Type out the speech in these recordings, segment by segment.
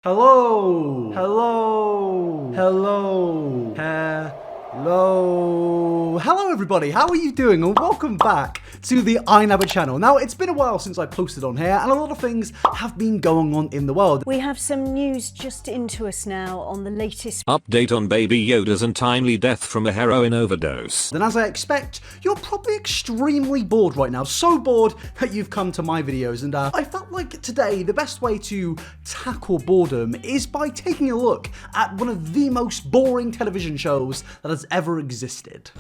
Hello, hello, hello, hello everybody, how are you doing? And welcome back to the iNabber channel. Now, it's been a while since I posted on here and a lot of things have been going on in the world. We have some news just into us now on the latest update on Baby Yoda's untimely death from a heroin overdose. And as I expect, you're probably extremely bored right now, so bored that you've come to my videos, and I felt like today the best way to tackle boredom is by taking a look at one of the most boring television shows that has ever existed.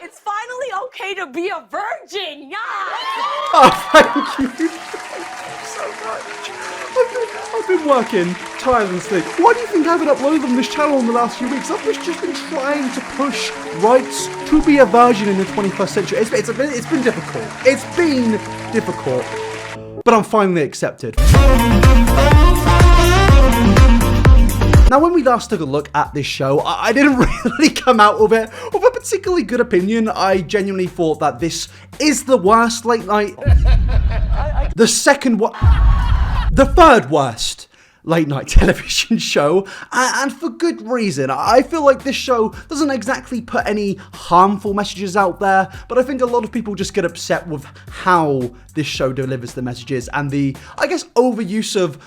It's finally okay to be a virgin, yeah! Oh, thank you. So much. I've been working tirelessly. Why do you think I haven't uploaded on this channel in the last few weeks? I've just been trying to push rights to be a virgin in the 21st century. It's been difficult. It's been difficult. But I'm finally accepted. Now, when we last took a look at this show, I didn't really come out of it with a particularly good opinion. I genuinely thought that this is the worst late night... The third worst late night television show, and for good reason. I feel like this show doesn't exactly put any harmful messages out there, but I think a lot of people just get upset with how this show delivers the messages and the, I guess, overuse of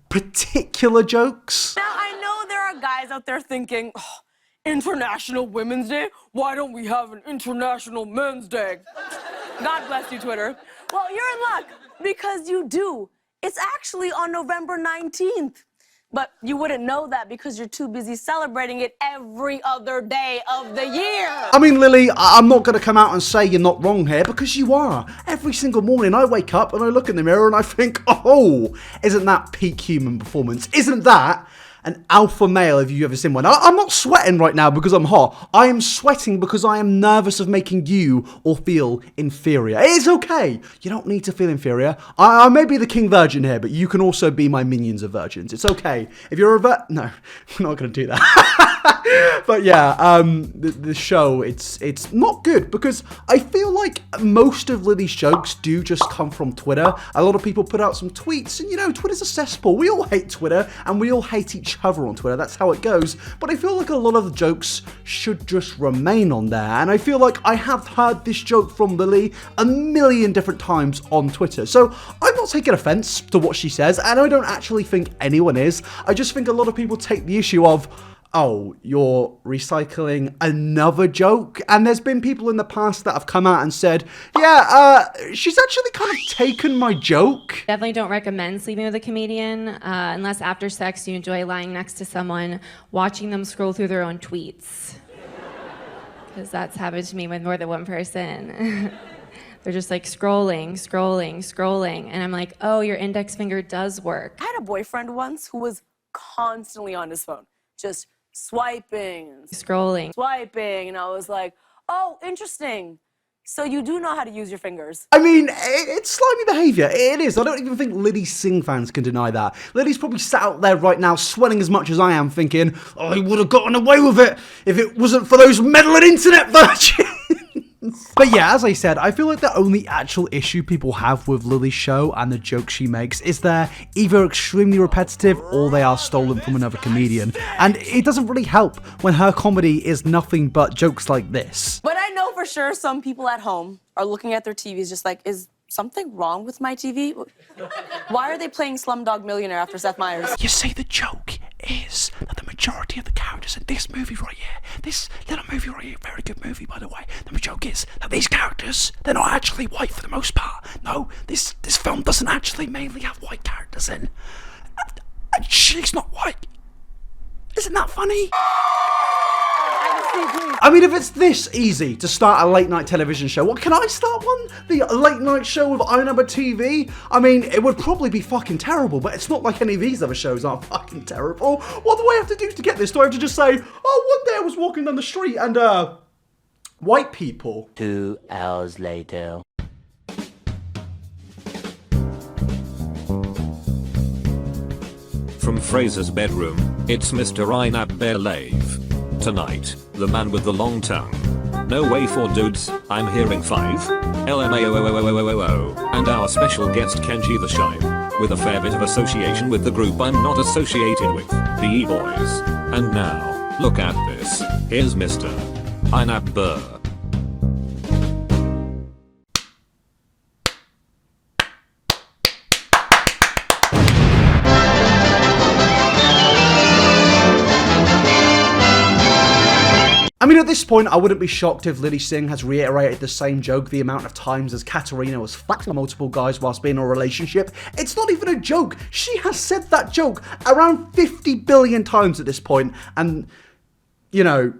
particular jokes. Now, I know there are guys out there thinking, oh, International Women's Day? Why don't we have an International Men's Day? God bless you, Twitter. Well, you're in luck, because you do. It's actually on November 19th. But you wouldn't know that because you're too busy celebrating it every other day of the year. I mean, Lily, I'm not going to come out and say you're not wrong here, because you are. Every single morning I wake up and I look in the mirror and I think, oh, isn't that peak human performance? Isn't that an alpha male, if you've ever seen one? I'm not sweating right now because I'm hot. I am sweating because I am nervous of making you all feel inferior. It's okay. You don't need to feel inferior. I may be the king virgin here, but you can also be my minions of virgins. It's okay. If you're a no, we're not going to do that. But yeah, the show, it's not good because I feel like most of Lily's jokes do just come from Twitter. A lot of people put out some tweets, and you know, Twitter's a cesspool. We all hate Twitter, and we all hate each other on Twitter. That's how it goes. But I feel like a lot of the jokes should just remain on there, and I feel like I have heard this joke from Lily a million different times on Twitter. So I'm not taking offense to what she says, and I don't actually think anyone is. I just think a lot of people take the issue of, oh, you're recycling another joke? And there's been people in the past that have come out and said, yeah, she's actually kind of taken my joke. Definitely don't recommend sleeping with a comedian unless after sex you enjoy lying next to someone, watching them scroll through their own tweets. Because that's happened to me with more than one person. They're just like scrolling, scrolling, scrolling. And I'm like, oh, your index finger does work. I had a boyfriend once who was constantly on his phone, just swiping, Scrolling. swiping, and I was like, oh, interesting. So you do know how to use your fingers. I mean, it's slimy behaviour. It is. I don't even think Lilly Singh fans can deny that. Lily's probably sat out there right now sweating as much as I am, thinking, oh, he would have gotten away with it if it wasn't for those meddling internet virgins. But yeah, as I said, I feel like the only actual issue people have with Lily's show and the jokes she makes is they're either extremely repetitive or they are stolen from another comedian. And it doesn't really help when her comedy is nothing but jokes like this. But I know for sure some people at home are looking at their TVs just like, is something wrong with my TV? Why are they playing Slumdog Millionaire after Seth Meyers? You see, the joke is that the majority of the characters in this movie right here, this little movie right here, very good movie by the way, the joke is that these characters, they're not actually white for the most part. No, this film doesn't actually mainly have white characters in. And she's not white. Isn't that funny? I mean, if it's this easy to start a late night television show, what, can I start one? The late night show with iNabber TV? I mean, it would probably be fucking terrible, but it's not like any of these other shows are fucking terrible. What do I have to do to get this? Do I have to just say, oh, one day I was walking down the street and, white people? 2 hours later. From Fraser's bedroom, it's Mr. iNabber live. Tonight, the man with the long tongue. No way 4 dudes, I'm hearing 5. LMAO. And our special guest Kenji the Shine, with a fair bit of association with the group I'm not associated with, the E-Boys. And now, look at this, here's Mr. iNabber. I mean, at this point, I wouldn't be shocked if Lilly Singh has reiterated the same joke the amount of times as Katarina was fucking multiple guys whilst being in a relationship. It's not even a joke. She has said that joke around 50 billion times at this point, and, you know,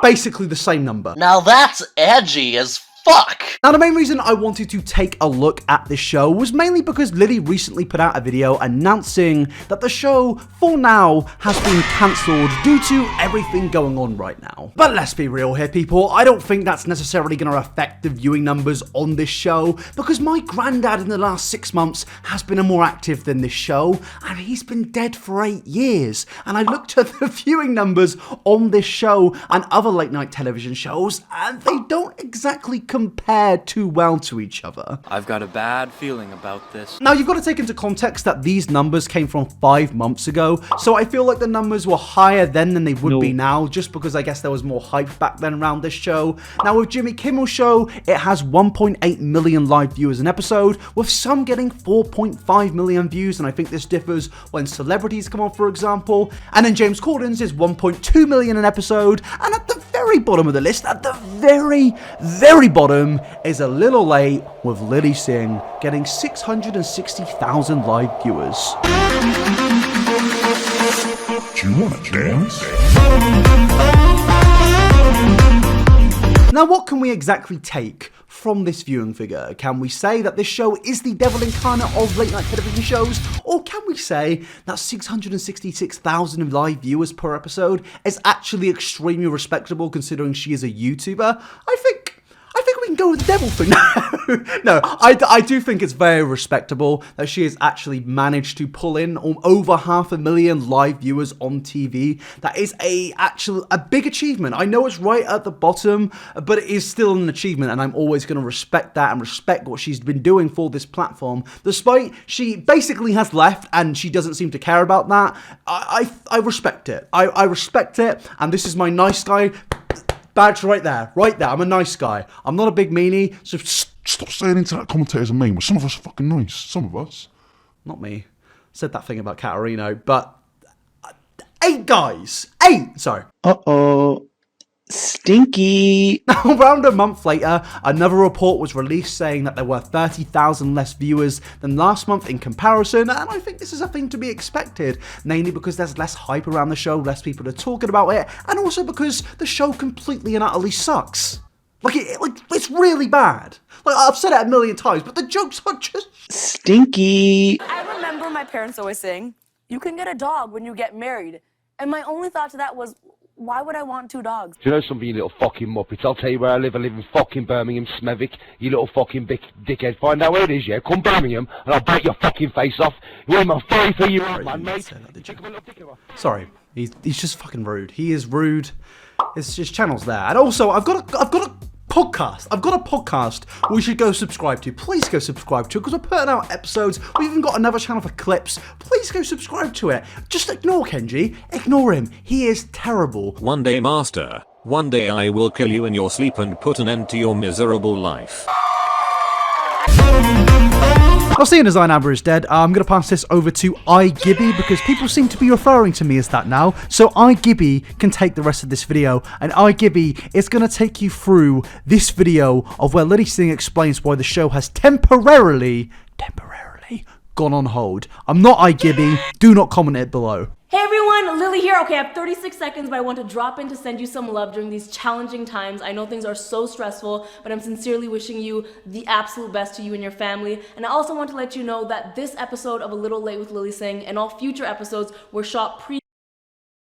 basically the same number. Now that's edgy as fuck! Now, the main reason I wanted to take a look at this show was mainly because Lilly recently put out a video announcing that the show, for now, has been cancelled due to everything going on right now. But let's be real here, people, I don't think that's necessarily going to affect the viewing numbers on this show, because my granddad in the last 6 months has been more active than this show, and he's been dead for 8 years. And I looked at the viewing numbers on this show and other late night television shows, and they don't exactly compare too well to each other. I've got a bad feeling about this. Now, you've got to take into context that these numbers came from 5 months ago, so I feel like the numbers were higher then than they would be now, just because I guess there was more hype back then around this show. Now, with Jimmy Kimmel's show, it has 1.8 million live viewers an episode, with some getting 4.5 million views, and I think this differs when celebrities come on, for example. And then James Corden's is 1.2 million an episode, and at the very bottom of the list, at the very bottom, is A Little Late with Lilly Singh, getting 660,000 live viewers. Do you want to dance? Now, what can we exactly take from this viewing figure? Can we say that this show is the devil incarnate of late night television shows? Or can we say that 666,000 live viewers per episode is actually extremely respectable considering she is a YouTuber? I think we can go with the devil thing. No, I do think it's very respectable that she has actually managed to pull in over 500,000 live viewers on TV. That is a big achievement. I know it's right at the bottom, but it is still an achievement, and I'm always going to respect that and respect what she's been doing for this platform. Despite she basically has left and she doesn't seem to care about that, I respect it. I respect it, and this is my nice guy badge right there. I'm a nice guy. I'm not a big meanie, so Stop saying into that commentator's a meme. Well, some of us are fucking nice. Some of us. Not me. Said that thing about Katarina, but 8 guys. 8! Sorry. Uh-oh. Stinky. Around a month later, another report was released saying that there were 30,000 less viewers than last month in comparison, and I think this is a thing to be expected, mainly because there's less hype around the show, less people are talking about it, and also because the show completely and utterly sucks. It's really bad. I've said it a million times, but the jokes are just stinky. I remember my parents always saying, you can get a dog when you get married. And my only thought to that was, why would I want 2 dogs? Do you know something, you little fucking muppets? I'll tell you where I live. I live in fucking Birmingham, Smethwick. You little fucking dickhead. Find out where it is, yeah? Come Birmingham, and I'll bite your fucking face off. You're my 43-year-old man, mate. Sorry, he's just fucking rude. He is rude. It's just channels there. And also, I've got a podcast. I've got a podcast we should go subscribe to. Please go subscribe to it, because we're putting out episodes. We've even got another channel for clips. Please go subscribe to it. Just ignore Kenji. Ignore him. He is terrible. One day, Master. One day I will kill you in your sleep and put an end to your miserable life. Well, seeing as iNabber is dead, I'm going to pass this over to iGibby, because people seem to be referring to me as that now. So iGibby can take the rest of this video, and iGibby is going to take you through this video of where Lilly Singh explains why the show has temporarily gone on hold. I'm not iGibby. Do not comment it below. Hey everyone, Lilly here. Okay, I have 36 seconds, but I want to drop in to send you some love during these challenging times. I know things are so stressful, but I'm sincerely wishing you the absolute best to you and your family. And I also want to let you know that this episode of A Little Late with Lilly Singh and all future episodes were shot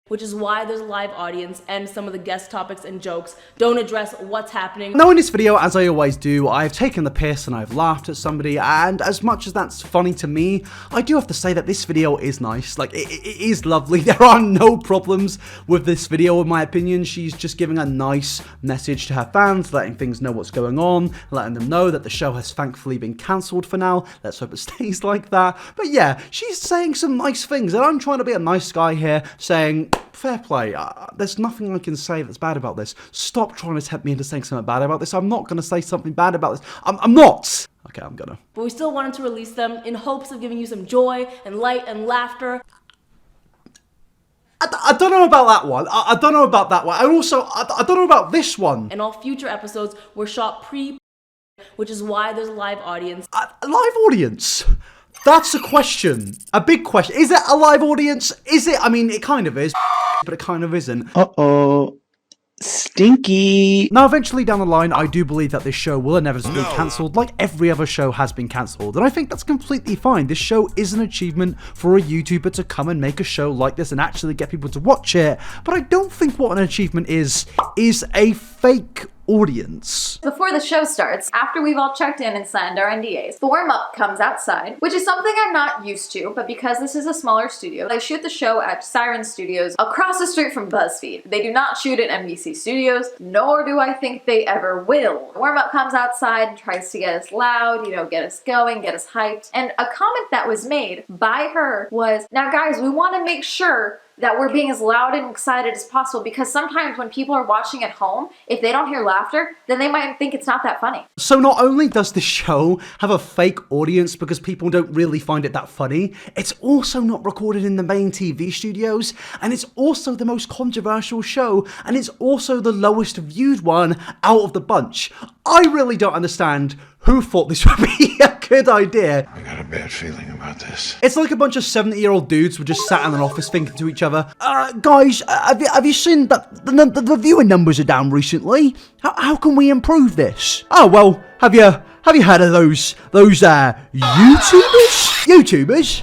which is why there's a live audience and some of the guest topics and jokes don't address what's happening. Now in this video, as I always do, I've taken the piss and I've laughed at somebody, and as much as that's funny to me, I do have to say that this video is nice. Like, it is lovely. There are no problems with this video, in my opinion. She's just giving a nice message to her fans, letting things know what's going on, letting them know that the show has thankfully been cancelled for now. Let's hope it stays like that. But yeah, she's saying some nice things, and I'm trying to be a nice guy here, saying, fair play. There's nothing I can say that's bad about this. Stop trying to tempt me into saying something bad about this. I'm not going to say something bad about this. I'm not. Okay, I'm gonna. But we still wanted to release them in hopes of giving you some joy and light and laughter. I don't know about that one. I don't know about that one. I don't know about this one. And all future episodes were shot which is why there's a live audience. A live audience? That's a question. A big question. Is it a live audience? Is it? I mean, it kind of is, but it kind of isn't. Uh-oh. Stinky. Now, eventually down the line, I do believe that this show will inevitably be cancelled, like every other show has been cancelled, and I think that's completely fine. This show is an achievement for a YouTuber to come and make a show like this and actually get people to watch it, but I don't think what an achievement is a fake audience. Before the show starts, after we've all checked in and signed our NDAs, the warm-up comes outside, which is something I'm not used to, but because this is a smaller studio, they shoot the show at Siren Studios across the street from BuzzFeed. They do not shoot at NBC Studios, nor do I think they ever will. The warm-up comes outside and tries to get us loud, you know, get us going, get us hyped, and a comment that was made by her was, now guys, we want to make sure that we're being as loud and excited as possible, because sometimes when people are watching at home, if they don't hear laughter, then they might think it's not that funny. So not only does the show have a fake audience because people don't really find it that funny, it's also not recorded in the main TV studios, and it's also the most controversial show, and it's also the lowest viewed one out of the bunch. I really don't understand who thought this would be a good idea. I got a bad feeling about this. It's like a bunch of 70-year-old dudes were just sat in an office thinking to each other, guys, have you seen that the viewing numbers are down recently? How can we improve this? Oh, well, have you heard of those YouTubers? YouTubers?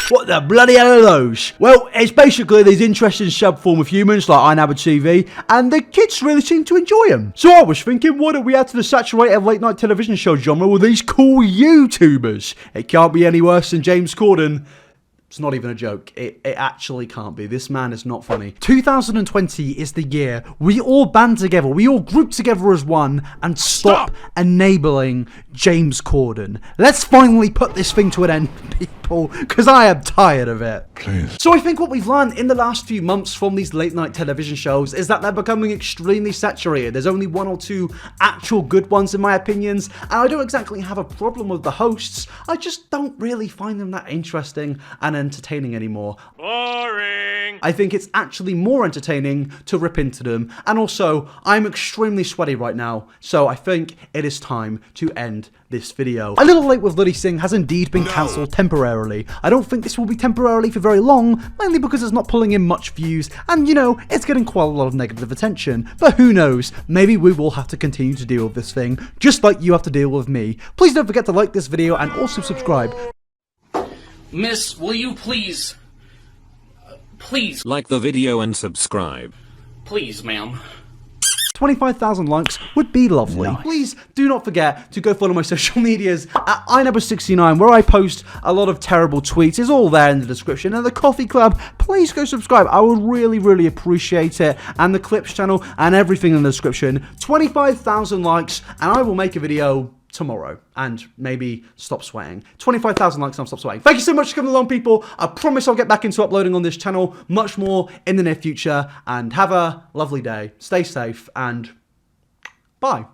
What the bloody hell are those? Well, it's basically these interesting sub-form of humans like iNabber TV, and the kids really seem to enjoy them. So I was thinking, why don't we add to the saturated late-night television show genre with these cool YouTubers? It can't be any worse than James Corden. It's not even a joke. It actually can't be. This man is not funny. 2020 is the year we all band together, we all group together as one, and stop enabling James Corden. Let's finally put this thing to an end, people, because I am tired of it. Please. So I think what we've learned in the last few months from these late night television shows is that they're becoming extremely saturated. There's only one or two actual good ones in my opinions, and I don't exactly have a problem with the hosts. I just don't really find them that interesting and entertaining anymore. Boring. I think it's actually more entertaining to rip into them, and also I'm extremely sweaty right now, so I think it is time to end this video. A Little Late with Lilly Singh has indeed been cancelled temporarily. I don't think this will be temporarily for very long, mainly because it's not pulling in much views, and you know, it's getting quite a lot of negative attention, but who knows, maybe we will have to continue to deal with this thing, just like you have to deal with me. Please don't forget to like this video and also subscribe. Miss, will you please like the video and subscribe. Please, ma'am. 25,000 likes would be lovely. Nice. Please do not forget to go follow my social medias at iNabber69, where I post a lot of terrible tweets. It's all there in the description. And the Coffee Club, please go subscribe. I would really, really appreciate it. And the Clips channel and everything in the description. 25,000 likes and I will make a video tomorrow and maybe stop sweating. 25,000 likes and I'll stop sweating. Thank you so much for coming along, people. I promise I'll get back into uploading on this channel much more in the near future, and have a lovely day. Stay safe and bye.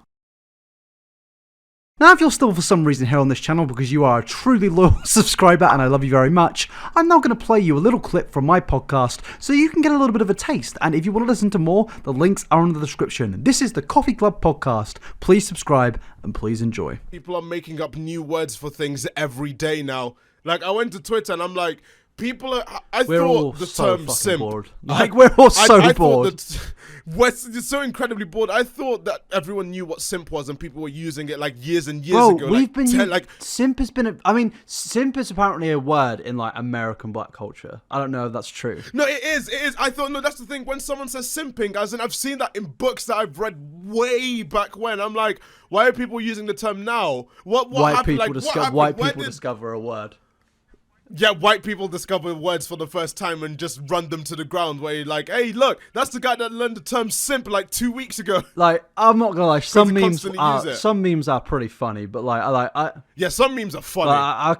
Now, if you're still for some reason here on this channel because you are a truly loyal subscriber and I love you very much, I'm now going to play you a little clip from my podcast so you can get a little bit of a taste. And if you want to listen to more, the links are in the description. This is the Coffee Club podcast. Please subscribe and please enjoy. People are making up new words for things every day now. Like, I went to Twitter and I'm like, people are. I We're all thought the so term fucking simp. bored. Like, we're all so I bored. Thought that we're so incredibly bored. I thought that everyone knew what simp was and people were using it like years and years ago. We've been simp has been. Simp is apparently a word in like American black culture. I don't know if that's true. No, it is. It is. I thought no. That's the thing. When someone says simping, as in I've seen that in books that I've read way back when. I'm like, why are people using the term now? What White happened? people Like, white people discover a word. Yeah, white people discover words for the first time and just run them to the ground where you're like, hey, look, that's the guy that learned the term simp like 2 weeks ago. Like, I'm not gonna lie, some memes use are pretty funny, but yeah, some memes are funny. I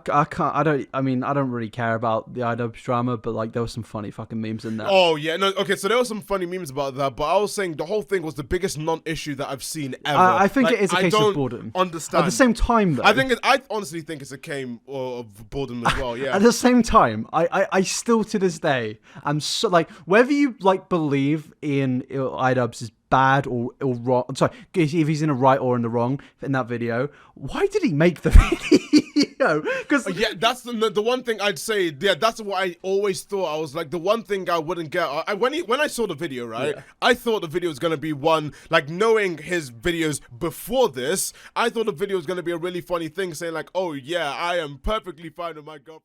don't really care about the iNabber drama, but like there were some funny fucking memes in there. Oh yeah, no, okay, so there were some funny memes about that, but I was saying the whole thing was the biggest non-issue that I've seen ever. I think it is a case of boredom. Understand. At the same time, though, I honestly think it's a case of boredom as well. Yeah. At the same time, I still to this day, I'm so like, whether you like believe in iDubbbz is bad or wrong. I'm sorry, if he's in the right or in the wrong in that video, why did he make the video? Because yeah, that's the one thing I'd say. Yeah, that's what I always thought. I was like, the one thing I wouldn't get when I saw the video, right? Yeah. I thought the video was gonna be one like knowing his videos before this. I thought the video was gonna be a really funny thing, saying like, oh yeah, I am perfectly fine with my girlfriend.